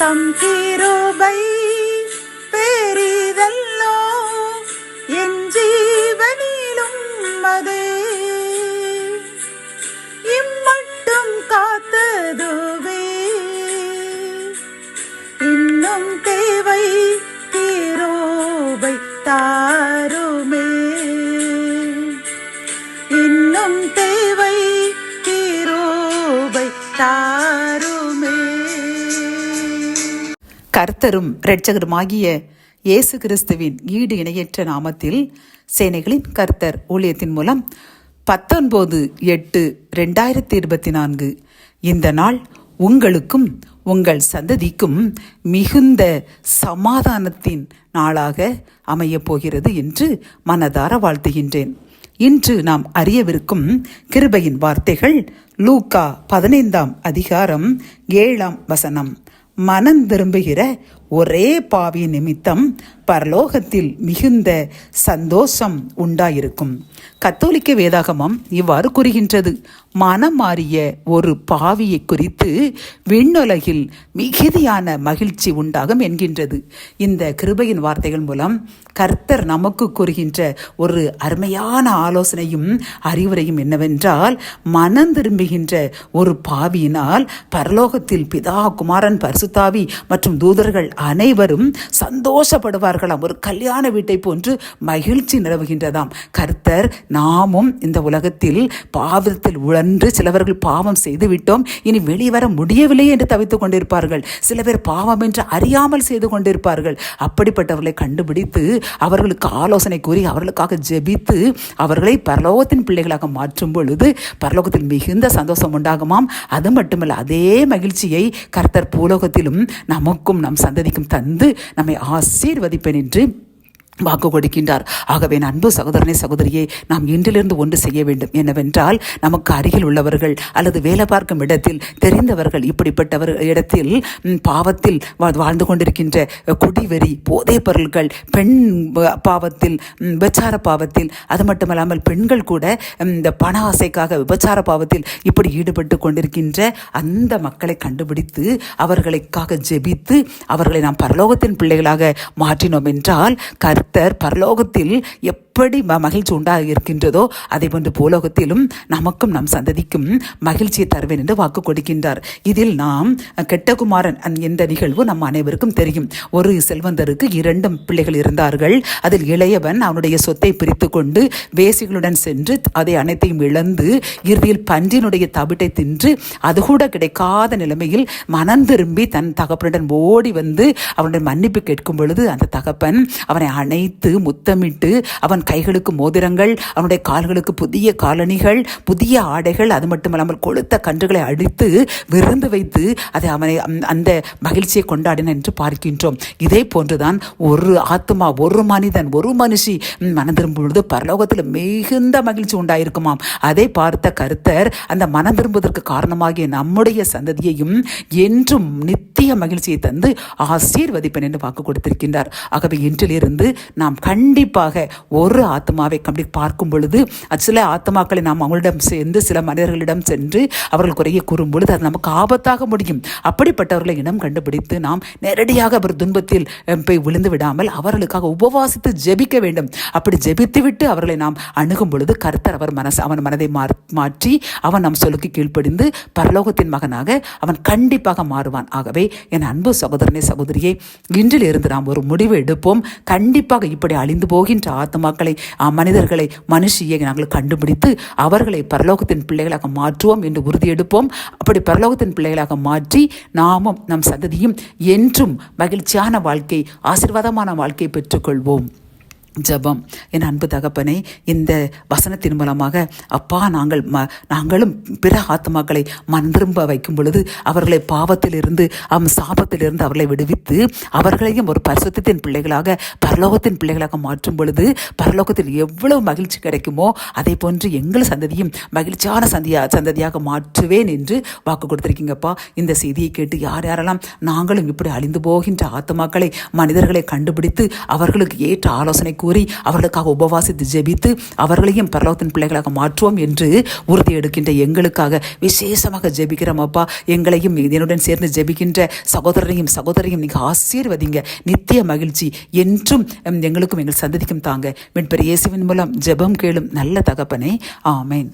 தம் கிருபை பெரிதல்லோ, என் ஜீவனிலும் அதே இம்மட்டும் காத்ததுவே. இன்னும் தேவை கிருபை தாருமே, இன்னும் தேவை கிருபை தாருமே. கர்த்தரும் இரட்சகருமாகிய இயேசு கிறிஸ்துவின் ஈடு இணையற்ற நாமத்தில் சேனைகளின் கர்த்தர் ஊழியத்தின் மூலம் 19/8/2024 இந்த நாள் உங்களுக்கும் உங்கள் சந்ததிக்கும் மிகுந்த சமாதானத்தின் நாளாக அமையப் போகிறது என்று மனதார வாழ்த்துகின்றேன். இன்று நாம் அறியவிருக்கும் கிருபையின் வார்த்தைகள் லூக்கா 15:7 மனம் திரும்புகிற ஒரே பாவி நிமித்தம் பரலோகத்தில் மிகுந்த சந்தோஷம் உண்டாயிருக்கும். கத்தோலிக்க வேதாகமம் இவ்வாறு கூறுகின்றது. மனம் மாறிய ஒரு பாவியை குறித்து விண்ணுலகில் மிகுதியான மகிழ்ச்சி உண்டாகும் என்கின்றது. இந்த கிருபையின் வார்த்தைகள் மூலம் கர்த்தர் நமக்கு கூறுகின்ற ஒரு அருமையான ஆலோசனையும் அறிவுரையும் என்னவென்றால், மனம் திரும்புகின்ற ஒரு பாவியினால் பரலோகத்தில் பிதா, குமாரன், பரிசுத்தாவி மற்றும் தூதர்கள் அனைவரும் சந்தோஷப்படுவார்களாம். ஒரு கல்யாண வீட்டை போன்று மகிழ்ச்சி நிலவுகின்றதாம். கர்த்தர் நாமும் இந்த உலகத்தில் பாவத்தில் உழன்று சிலவர்கள் பாவம் செய்து விட்டோம், இனி வெளிவர முடியவில்லை என்று தவித்துக் கொண்டிருப்பார்கள். சில பேர் பாவம் என்று அறியாமல் செய்து கொண்டிருப்பார்கள். அப்படிப்பட்டவர்களை கண்டுபிடித்து அவர்களுக்கு ஆலோசனை கூறி அவர்களுக்காக ஜெபித்து அவர்களை பரலோகத்தின் பிள்ளைகளாக மாற்றும் பொழுது பரலோகத்தில் மிகுந்த சந்தோஷம் உண்டாகுமாம். அது மட்டுமல்ல, அதே மகிழ்ச்சியை கர்த்தர் பூலோகத்திலும் நமக்கும் நம் சந்ததிக்கும் தந்து நம்மை ஆசீர்வதிப்பேன் என்று வாக்கு கொடுக்கின்றார். ஆகவே அன்பு சகோதரனே, சகோதரியே, நாம் இன்றிலிருந்து ஒன்று செய்ய வேண்டும். என்னவென்றால், நமக்கு அருகில் உள்ளவர்கள் அல்லது வேலை பார்க்கும் இடத்தில் தெரிந்தவர்கள் இப்படிப்பட்டவர் இடத்தில் பாவத்தில் வாழ்ந்து கொண்டிருக்கின்ற குடிவெறி, போதைப் பொருட்கள், பெண் பாவத்தில், விபச்சார பாவத்தில், அது மட்டுமல்லாமல் பெண்கள் கூட இந்த பண ஆசைக்காக விபச்சார பாவத்தில் இப்படி ஈடுபட்டு கொண்டிருக்கின்ற அந்த மக்களை கண்டுபிடித்து அவர்களுக்காக ஜெபித்து அவர்களை நாம் பரலோகத்தின் பிள்ளைகளாக மாற்றினோம் என்றால் கர்த்தர் பரலோகத்தில் எப்படி மகிழ்ச்சி உண்டாக இருக்கின்றதோ அதே போன்று பூலோகத்திலும் நமக்கும் நம் சந்ததிக்கும் மகிழ்ச்சியை தருவேன் என்று வாக்கு கொடுக்கின்றார். இதில் நாம் கெட்டகுமாரன் என்ற நிகழ்வு நம் அனைவருக்கும் தெரியும். ஒரு செல்வந்தருக்கு 2 பிள்ளைகள் இருந்தார்கள். அதில் இளையவன் அவனுடைய சொத்தை பிரித்து கொண்டு வேசிகளுடன் சென்று அதை அனைத்தையும் இழந்து இறுதியில் பன்றினுடைய தவிட்டை தின்று அது கூட கிடைக்காத நிலைமையில் மனம் திரும்பி தன் தகப்பனுடன் ஓடி வந்து அவனுடைய மன்னிப்பு கேட்கும் பொழுது அந்த தகப்பன் அவனை அணைத்து முத்தமிட்டு அவன் கைகளுக்கு மோதிரங்கள், அவனுடைய கால்களுக்கு புதிய காலணிகள், புதிய ஆடைகள், அது மட்டுமல்லாமல் கொளுத்த கன்றுகளை அடித்து விருந்து வைத்து அதை அவனை அந்த மகிழ்ச்சியை கொண்டாடின என்று பார்க்கின்றோம். இதே போன்றுதான் ஒரு ஆத்மா, ஒரு மனிதன், ஒரு மனுஷி மனம் திரும்பும் பொழுது பரலோகத்தில் மிகுந்த மகிழ்ச்சி உண்டாயிருக்குமாம். அதை பார்த்த கர்த்தர் அந்த மனம் திரும்புவதற்கு காரணமாகிய நம்முடைய சந்ததியையும் என்றும் நித்திய மகிழ்ச்சியை தந்து ஆசீர்வதிப்பேன் என்று வாக்கு கொடுத்திருக்கின்றார். ஆகவே இன்றிலிருந்து நாம் கண்டிப்பாக ஒரு ஆத்மாவை அப்படி பார்க்கும் பொழுது சில ஆத்மாக்களை நாம் அவங்களிடம் சேர்ந்து சில மனிதர்களிடம் சென்று அவர்கள் குறைய கூறும் பொழுது அது நமக்கு ஆபத்தாக முடியும். அப்படிப்பட்டவர்களை இனம் கண்டுபிடித்து நாம் நேரடியாக அவர் துன்பத்தில் போய் விழுந்து விடாமல் அவர்களுக்காக உபவாசித்து ஜெபிக்க வேண்டும். அப்படி ஜெபித்து விட்டு அவர்களை நாம் அணுகும் பொழுது கர்த்தர் அவன் மனதை மாற்றி அவன் நம் சொல்லுக்கு கீழ்ப்படிந்து பரலோகத்தின் மகனாக அவன் கண்டிப்பாக மாறுவான். ஆகவே என் அன்பு சகோதரனே, சகோதரியே, இன்றிலிருந்து நாம் ஒரு முடிவு எடுப்போம். கண்டிப்பாக இப்படி அழிந்து போகின்ற ஆத்மாக்களை, மனிதர்களை, மனுஷியை நாங்கள் கண்டுபிடித்து அவர்களை பரலோகத்தின் பிள்ளைகளாக மாற்றுவோம் என்று உறுதியெடுப்போம். அப்படி பரலோகத்தின் பிள்ளைகளாக மாற்றி நாமும் நம் சந்ததியும் என்றும் மகிழ்ச்சியான வாழ்க்கை, ஆசீர்வாதமான வாழ்க்கை பெற்றுக்கொள்வோம். ஜெபம். என் அன்பு தகப்பனே, இந்த வசனத்தின் மூலமாக அப்பா நாங்களும் பிற ஆத்மாக்களை மனம் திரும்ப வைக்கும் பொழுது அவர்களை பாவத்திலிருந்து சாபத்திலிருந்து அவர்களை விடுவித்து அவர்களையும் ஒரு பரிசுத்தத்தின் பிள்ளைகளாக பரலோகத்தின் பிள்ளைகளாக மாற்றும் பொழுது பரலோகத்தில் எவ்வளவு மகிழ்ச்சி கிடைக்குமோ அதே போன்று எங்கள் சந்ததியும் மகிழ்ச்சியான சந்ததியாக மாற்றுவேன் என்று வாக்கு கொடுத்திருக்கீங்கப்பா. இந்த செய்தியை கேட்டு யாரெல்லாம் நாங்களும் இப்படி அழிந்து போகின்ற ஆத்மாக்களை, மனிதர்களை கண்டுபிடித்து அவர்களுக்கு ஏற்ற ஆலோசனை கூறி அவர்களுக்காக உபவாசித்து ஜெபித்து அவர்களையும் பரலோகத்தின் பிள்ளைகளாக மாற்றுவோம் என்று உறுதி எடுக்கின்ற எங்களுக்காக விசேஷமாக ஜெபிக்கிறோம் அப்பா. எங்களையும் என்னுடன் சேர்ந்து ஜெபிக்கின்ற சகோதரரையும் நீங்க ஆசீர்வதிங்க. நித்திய மகிழ்ச்சி என்றும் எங்களுக்கும் எங்கள் சந்ததிக்கும் தாங்க. மீட்பர் இயேசுவின் மூலம் ஜெபம் கேளும் நல்ல தகப்பனே, ஆமேன்.